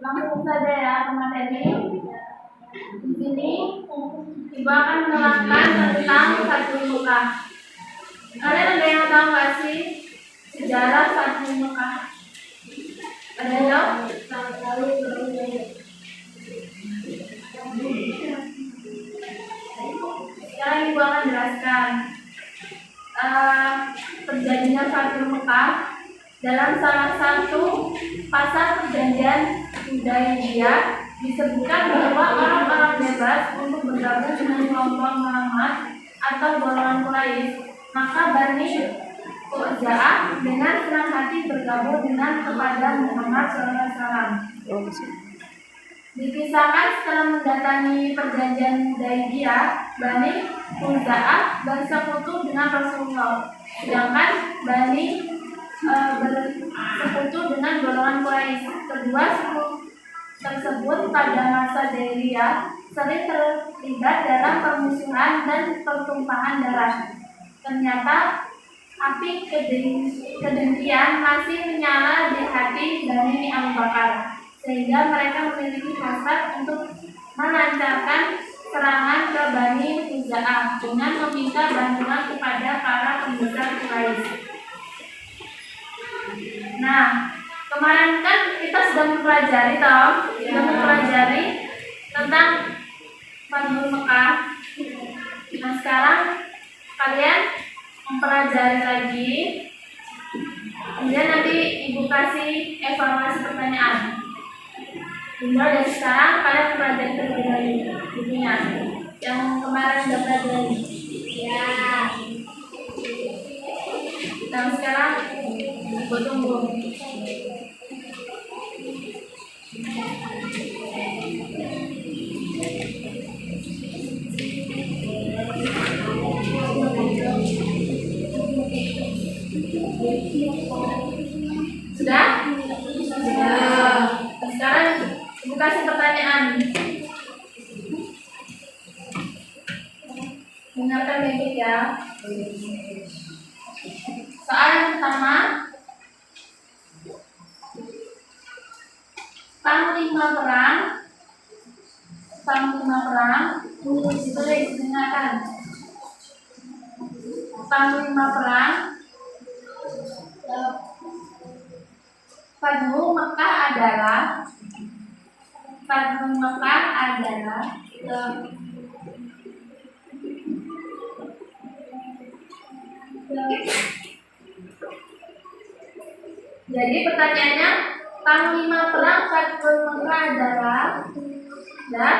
Langsung saja ya teman-teman. Di sini Ibu akan menerangkan tentang Fathul Mekah. Kalian ada yang tahu nggak sih sejarah Fathul Mekah? Ada yang tahu? Sekarang Ibu akan jelaskan terjadinya Fathul Mekah dalam salah satu pasal perjanjian Hudaybiyah. Disebutkan bahwa orang-orang bebas untuk bergabung dengan kelompok Muhammad atau golongan Quraisy, maka Bani Khuza'ah dengan senang hati bergabung dengan kepada Muhammad SAW. Dikisahkan setelah mendatangi perjanjian Hudaybiyah, Bani Khuza'ah bersekutu dengan Rasulullah, sedangkan Bani bersekutu dengan golongan Quraisy. Kedua suku tersebut pada masa jahiliyah sering terlibat dalam permusuhan dan pertumpahan darah. Ternyata api kedengkian masih menyala di hati Bani Abu Bakar, sehingga mereka memiliki hasrat untuk melancarkan serangan ke Bani Khuza'ah dengan meminta bantuan kepada para pembesar Quraisy. Nah, kemarin kan kita sudah mempelajari tentang Fathul Mekah. Nah, sekarang kalian mempelajari lagi. Kemudian nanti Ibu kasih evaluasi pertanyaan. Dimulai dari sekarang kalian mempelajari terlebih dahulu bukunya yang kemarin sudah pelajari. Ya. Dan sekarang Ibu tunggu. Sudah? Sudah. Sekarang Ibu kasih pertanyaan. Dengarkan baik ya. Soal yang pertama, Panglima perang ditulis, dengarkan. Panglima perang Fathul Mekah adalah jadi pertanyaannya, Panglima perang Fathul Mekah adalah, dan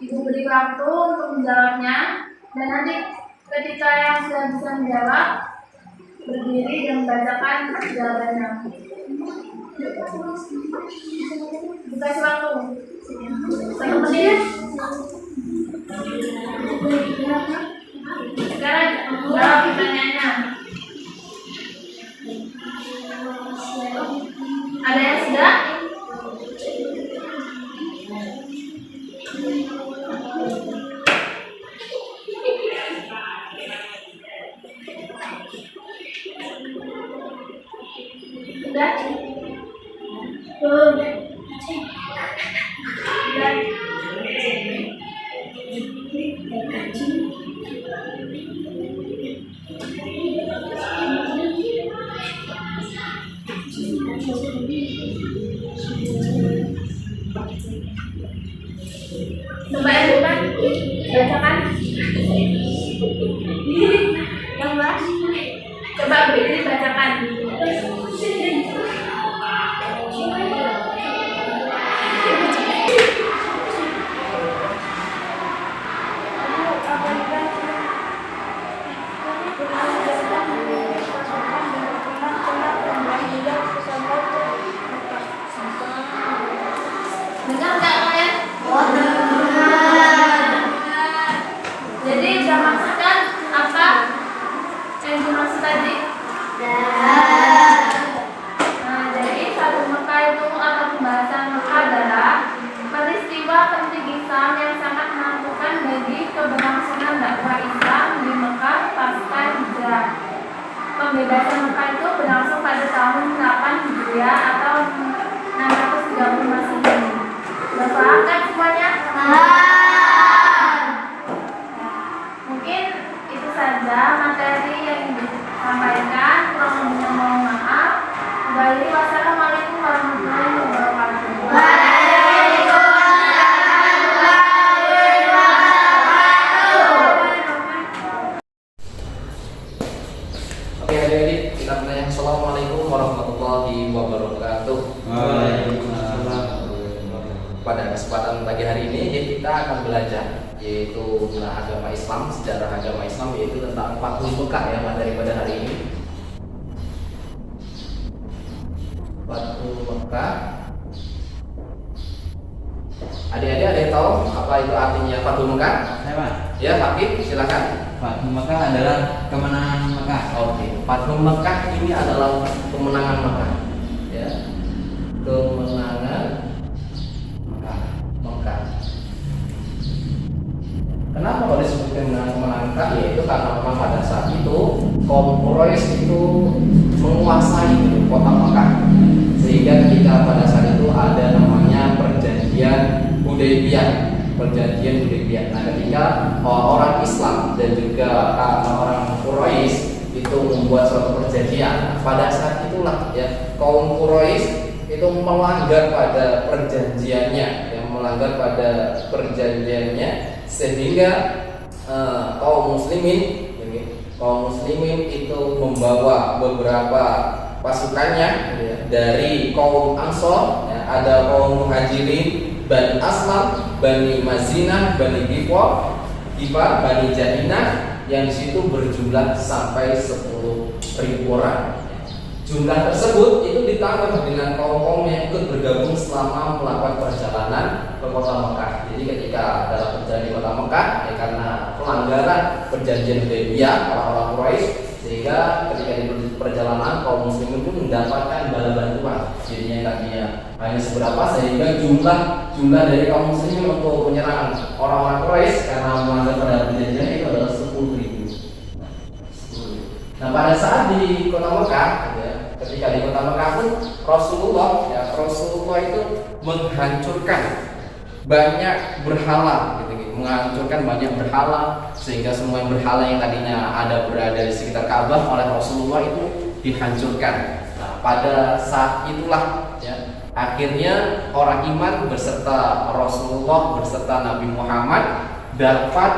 Ibu beri waktu untuk menjawabnya, dan nanti ketika yang sudah bisa menjawab berdiri dan membacakan jawabannya. Dikasih waktu 1 menit. Sekarang jawab pertanyaannya. Ada yang sudah? Sudah? Belum. Sudah. Coba ya bukan, bacakan. Yang mas, coba berdiri bacakan. Dengar nggak kalian? Jadi udah maksud kan apa yang dimaksud tadi? Nah, jadi satu Mekah itu atau pembahasan Mekah adalah peristiwa penting Islam yang sangat menentukan bagi keberlangsungan dakwah Islam di Mekah pasca hijrah. Pembebasan Mekah itu berlangsung pada tahun 8 Hijriah atau 630 Masehi. Paham kan semuanya? Mungkin itu saja materi yang disampaikan. Kurang lebihnya mohon maaf. Wassalamualaikum warahmatullahi wabarakatuh. Oke adik-adik, kita bertanya Assalamualaikum warahmatullahi wabarakatuh. Pada kesempatan pagi hari ini kita akan belajar yaitu agama Islam, sejarah agama Islam, yaitu tentang Fathul Mekah ya materi pada hari ini. Fathul Mekah. Adik-adik ada yang tahu apa itu artinya Fathul Mekah? Saya Pak. Ya, Hakib, silakan. Fathul Mekah adalah kemenangan Mekah. Oke, Fathul Mekah ini adalah kemenangan Mekah. Ya. Kemenangan Mekah. Kenapa kalau disebutkan dengan kemenangan Mekah? Yaitu karena memang pada saat itu kaum Quraisy itu menguasai kota Mekah, sehingga ketika pada saat itu ada namanya perjanjian Hudaybiyah. Nah, ketika orang Islam dan juga orang Quraisy itu membuat suatu perjanjian, pada saat itulah ya kaum Quraisy itu melanggar pada perjanjiannya, sehingga kaum muslimin itu membawa beberapa pasukannya ya, dari kaum Ansor ya, ada kaum Muhajirin, Bani Aslam, Bani Mazinah, Bani Gifar, Bani Jainah, yang di situ berjumlah sampai 10.000 orang. Jumlah tersebut itu ditambah dengan kaum-kaum yang ikut bergabung selama melakukan perjalanan ke kota Mekah. Jadi ketika dalam perjalanan di kota Mekah, ya karena pelanggaran perjanjian Hudaybiyah orang-orang Quraisy, sehingga ketika di perjalanan kaum muslimin pun mendapatkan bala bantuan. Jadinya tadinya hanya seberapa, sehingga jumlah dari kaum muslimin untuk menyerang orang-orang Quraisy karena melanggar pada perjanjian itu adalah 10.000. Nah, pada saat di kota Mekah, ya, ketika di kota Mekah pun Rasulullah itu menghancurkan banyak berhala, menghancurkan banyak berhala, sehingga semua yang berhala yang tadinya ada berada di sekitar Ka'bah oleh Rasulullah itu dihancurkan. Nah, pada saat itulah ya, akhirnya orang iman berserta Rasulullah berserta Nabi Muhammad dapat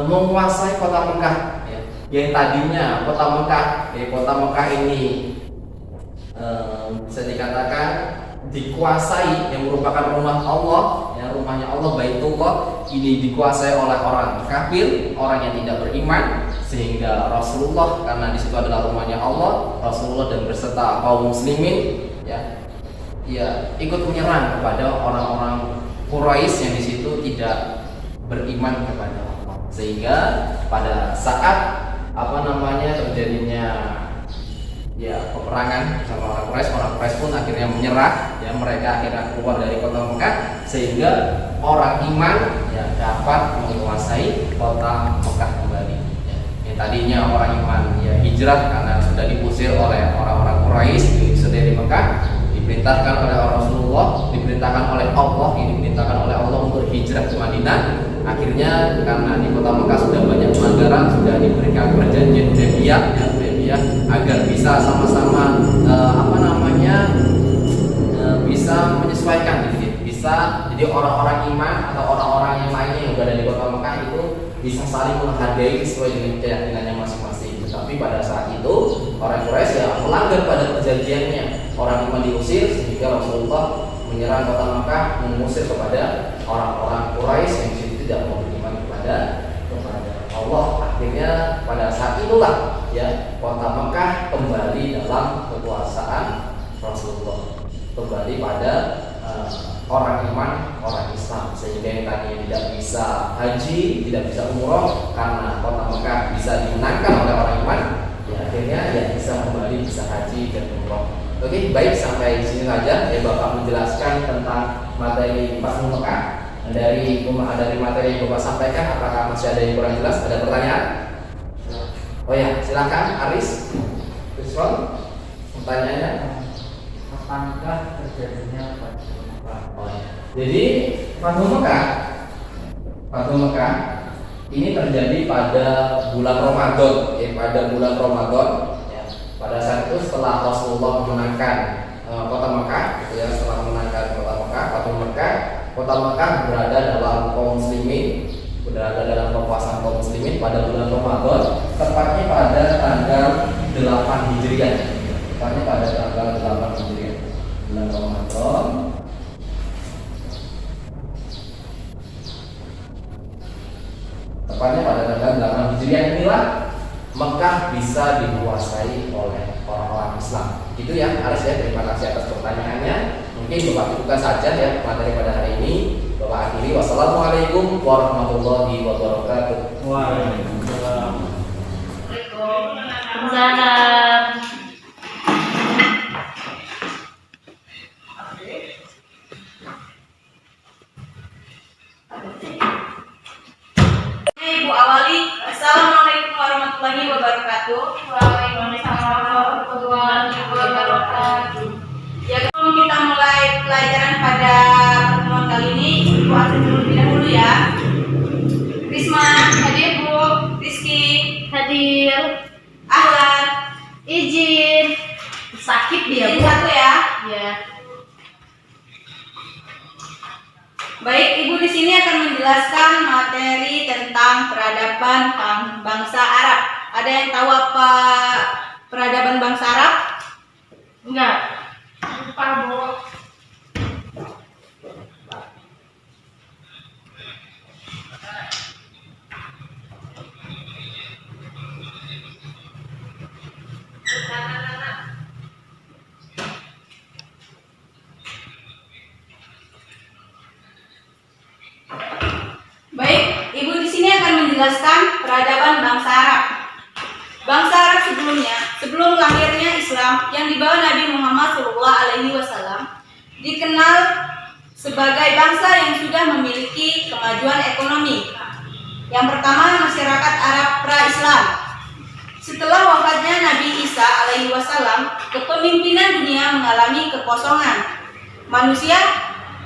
menguasai kota Mekah. Yang tadinya kota Mekah ini bisa dikatakan dikuasai, yang merupakan rumah Allah, ya, rumahnya Allah, Baitullah, ini dikuasai oleh orang kafir, orang yang tidak beriman, sehingga Rasulullah, karena di situ adalah rumahnya Allah, Rasulullah dan berserta kaum muslimin ya ikut menyerang kepada orang-orang Quraisy yang di situ tidak beriman kepada Allah, sehingga pada saat terjadinya ya peperangan sama orang Quraisy pun akhirnya menyerah, ya mereka akhirnya keluar dari kota Mekah, sehingga orang iman ya dapat menguasai kota Mekah kembali. Ya, yang tadinya orang iman ya hijrah karena sudah diusir oleh orang-orang Quraisy, diperintahkan oleh Rasulullah, diperintahkan oleh Allah, diperintahkan oleh Allah untuk hijrah ke Madinah. Akhirnya karena di kota Mekah sudah banyak pelanggaran, sudah diberikan perjanjian Hudaybiyah, agar bisa sama-sama bisa menyesuaikan gitu, bisa jadi orang-orang iman atau orang-orang yang lainnya yang berada di kota Mekah itu bisa saling menghargai sesuai dengan keyakinannya masing-masing. Tetapi pada saat itu orang Quraisy ya melanggar pada perjanjiannya, orang iman diusir, sehingga Rasulullah menyerang kota Mekah, mengusir kepada orang-orang Quraisy yang di situ tidak mau beriman kepada Allah. Akhirnya pada saat itulah ya kota Mekah kembali dalam kekuasaan Rasulullah, kembali pada orang iman, orang Islam, sehingga yang tadinya tidak bisa haji, tidak bisa umroh karena kota Mekah bisa dimenangkan oleh orang iman, ya akhirnya ya bisa kembali, bisa haji dan umroh. Oke, baik, sampai di sini saja ya Bapak menjelaskan tentang materi Fathu Mekah. Dari materi yang Bapak sampaikan, apakah masih ada yang kurang jelas? Ada pertanyaan? Oh ya, silakan Aris. Rizwan, pertanyaannya? Kapankah terjadinya Fathu Mekah? Oh, ya. Jadi Fathu Mekah ini terjadi pada bulan Ramadan, ya, pada bulan Ramadan. Ya. Pada saat itu setelah Rasulullah memenangkan kota Mekah, gitu ya, setelah memenangkan kota Mekah, Fathu Mekah, kota Mekah berada dalam kaum muslimin, berada dalam kekuasaan kaum muslimin pada bulan Ramadan, tepatnya pada tanggal 8 Hijriah. Tepatnya pada tanggal 8 Hijriah, bulan Ramadan. Tepatnya pada tanggal 8 Hijriah inilah Mekah bisa dikuasai oleh orang-orang Islam. Gitu ya, Aris ya. Terima kasih atas pertanyaannya. Mungkin Bapak cukupkan saja ya materi pada hari ini. Bapak akhiri. Wassalamualaikum warahmatullahi wabarakatuh. Waalaikumsalam. Salam. Ibu awali. Assalamualaikum warahmatullahi wabarakatuh. Waalaikumsalam warahmatullahi wabarakatuh. Ya, sebelum kita mulai pelajaran pada pertemuan kali ini, Ibu akan terlebih dahulu ya. Risma, hadir Bu. Rizky, Hadir. Ahlan, Izin. Sakit dia, izin Bu. satu ya. Ya. Baik, Ibu di sini akan menjelaskan materi tentang peradaban bangsa Arab. Ada yang tahu apa peradaban bangsa Arab? Enggak. Lupa, Bu. Baik, Ibu di sini akan menjelaskan peradaban bangsa Arab. Bangsa Arab sebelum lahirnya Islam yang dibawa Nabi Muhammad SAW, dikenal sebagai bangsa yang sudah memiliki kemajuan ekonomi. Yang pertama, masyarakat Arab pra-Islam. Setelah wafatnya Nabi Isa alaihi-wassalam, kepemimpinan dunia mengalami kekosongan. Manusia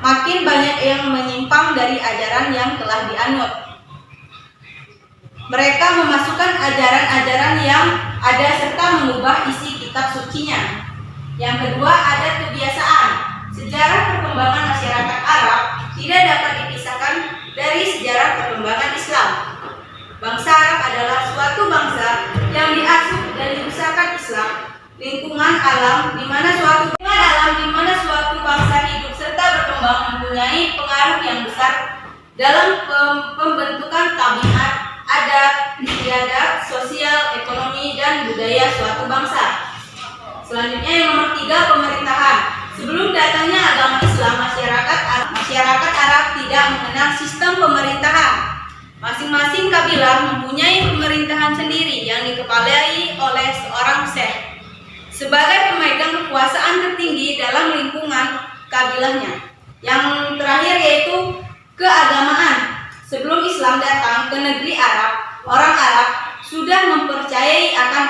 makin banyak yang menyimpang dari ajaran yang telah dianut. Mereka memasukkan ajaran-ajaran yang ada serta mengubah isi kitab sucinya. Yang kedua, ada kebiasaan. Sejarah perkembangan masyarakat Arab tidak dapat dipisahkan dari sejarah perkembangan Islam. Bangsa Arab adalah suatu bangsa yang diasuh dan dibesarkan Islam. Lingkungan alam di mana suatu bangsa hidup serta berkembang mempunyai pengaruh yang besar dalam pembentukan tabiat, adat, istiadat, sosial, ekonomi, dan budaya suatu bangsa. Selanjutnya yang nomor 3, pemerintahan. Sebelum datangnya agama Islam, masyarakat Arab tidak mengenal sistem pemerintahan. Masing-masing kabilah mempunyai pemerintahan sendiri yang dikepalai oleh seorang syekh sebagai pemegang kekuasaan tertinggi dalam lingkungan kabilahnya. Yang terakhir yaitu keagamaan. Sebelum Islam datang ke negeri Arab, orang Arab sudah mempercayai akan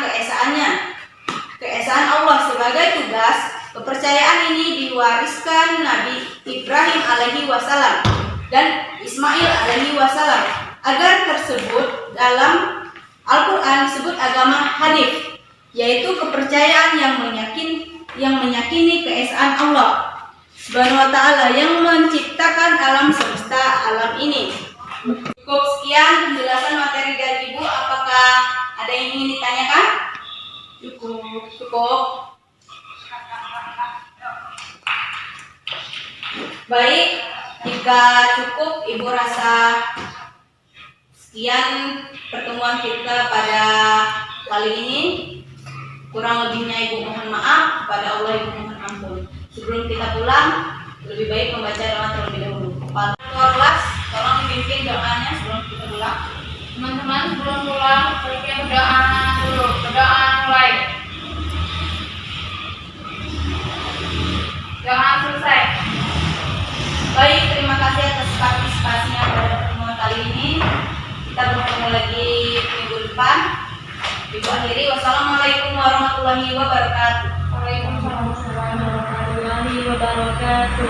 keesaan Allah sebagai tugas Kepercayaan ini diwariskan Nabi Ibrahim alaihi wasallam dan Ismail alaihi wasallam. Agar tersebut dalam Al-Quran disebut agama Hanif, yaitu kepercayaan yang meyakini keesaan Allah Subhanahu wa Ta'ala yang menciptakan alam semesta alam ini. Cukup sekian penjelasan materi dari Ibu. Apakah ada yang ingin ditanyakan? Cukup. Baik, jika cukup Ibu rasa sekian pertemuan kita pada kali ini. Kurang lebihnya Ibu mohon maaf, kepada Allah Ibu mohon ampun. Sebelum kita pulang, lebih baik membaca doa terlebih dahulu. Kepala kelas, tolong dipimpin doanya sebelum kita pulang. Teman-teman sebelum pulang, kita berdoa dulu. Berdoa mulai. Doa selesai. Baik, terima kasih atas partisipasinya pada pertemuan kali ini. Kita bertemu lagi minggu depan. Ibu akhiri, wassalamualaikum warahmatullahi wabarakatuh. Waalaikumsalam warahmatullahi wabarakatuh.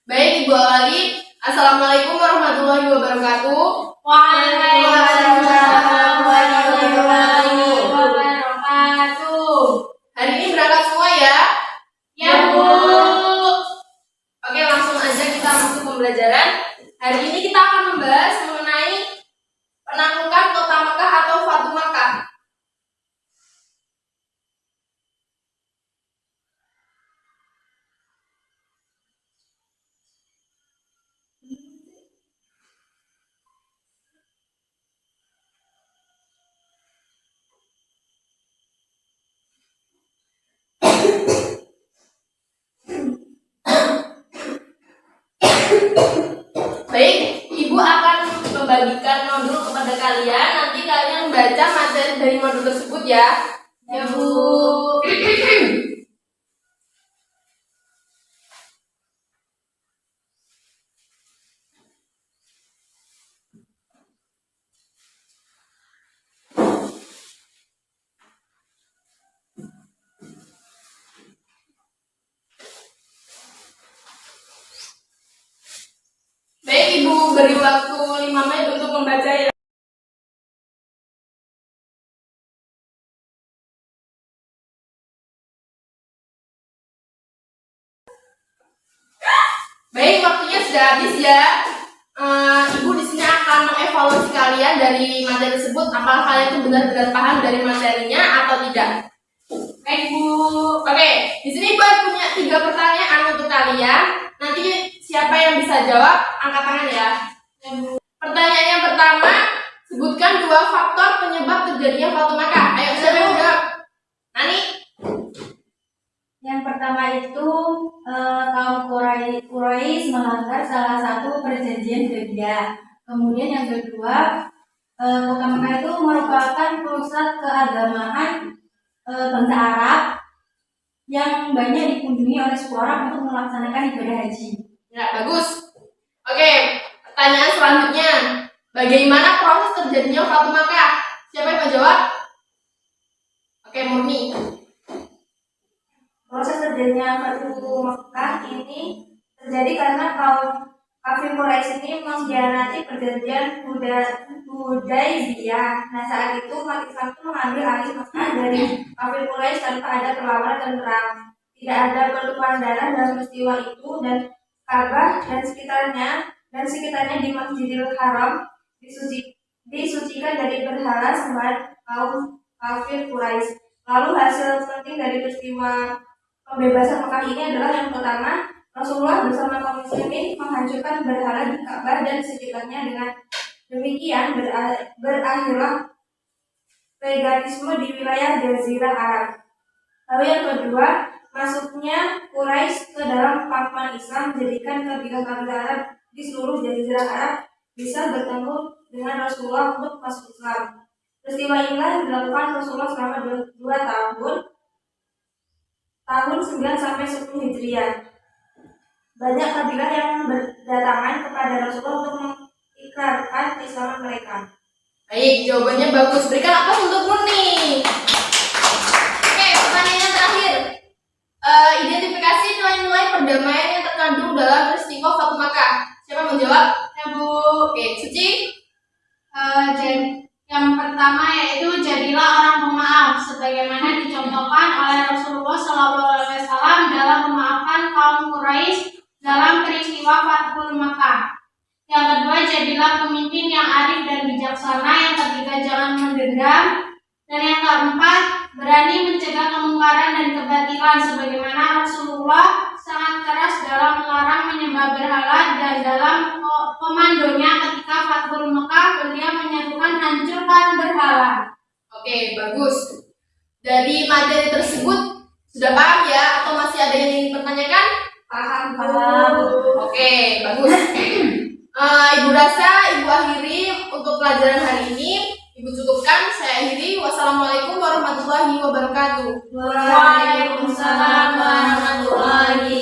Baik, Ibu awali. Assalamualaikum warahmatullahi wabarakatuh. Waalaikumsalam warahmatullahi wabarakatuh. Hari ini berangkat semua ya? Ya, Bu. Oke, langsung aja kita masuk pembelajaran. Hari ini kita akan membahas mengenai penaklukan kota Mekah atau Fatu Makkah. Baik, Ibu akan membagikan modul kepada kalian. Nanti kalian baca materi dari modul tersebut ya. Ya, Bu. Baik, Ibu beri waktu 5 menit untuk membaca ya. Baik, waktunya sudah habis ya. Ibu di sini akan mengevaluasi kalian dari materi tersebut. Apakah kalian itu benar-benar paham dari materinya atau tidak? Baik, Bu. Oke, di sini Ibu punya 3 pertanyaan untuk kalian. Nanti siapa yang bisa jawab, angkat tangan ya. Pertanyaan yang pertama, sebutkan 2 faktor penyebab terjadinya Fatu Makkah. Ayo, siapa yang jawab? Nani? Yang pertama itu kaum Quraisy melanggar salah satu perjanjian Hudaybiyah. Kemudian yang kedua, kota Mekah itu merupakan pusat keagamaan bangsa Arab yang banyak dikunjungi oleh suku Arab untuk melaksanakan ibadah haji. Ya, bagus. Oke, pertanyaan selanjutnya. Bagaimana proses terjadinya Fatu Makkah? Siapa yang mau jawab? Oke, Murni. Proses terjadinya Fatu Makkah ini terjadi karena kaum kafir Quraisy ini mengkhianati perjanjian Hudaybiyah. Nah, saat itu umat Islam itu mengambil alih Makkah dari kafir Quraisy tanpa ada perlawanan dan perang. Tidak ada pertumpahan darah dalam peristiwa itu, dan Ka'bah dan sekitarnya di Masjidil Haram disucikan dari berhala sembahan kaum kafir Quraisy. Lalu hasil penting dari peristiwa pembebasan Mekah ini adalah yang pertama, Rasulullah bersama kaum muslimin menghancurkan berhala di Ka'bah dan sekitarnya. Dengan demikian berakhirlah paganisme di wilayah Jazirah Arab. Lalu yang kedua, masuknya Quraisy ke dalam papan Islam menjadikan kabilah-kabilah Arab di seluruh Jazirah Arab bisa bertemu dengan Rasulullah untuk masuk Islam. Peristiwa inilah yang dilakukan Rasulullah selama 2 tahun 9 sampai 10 Hijriah. Banyak kabilah yang berdatangan kepada Rasulullah untuk mengikrarkan keislaman mereka. Baik, jawabannya bagus. Berikan aplaus untuk Murni. Oke, pertanyaan kebajikan sebagaimana Rasulullah sangat keras dalam melarang menyembah berhala dan dalam komandonya ketika Fathul Mekah beliau menyerukan hancurkan berhala. Oke, bagus. Dari materi tersebut sudah paham ya atau masih ada yang ingin dipertanyakan? Paham. Oke, bagus. Ibu rasa Ibu akhiri untuk pelajaran hari ini. Ibu cukupkan, saya akhiri. Wassalamualaikum warahmatullahi wabarakatuh. Waalaikumsalam warahmatullahi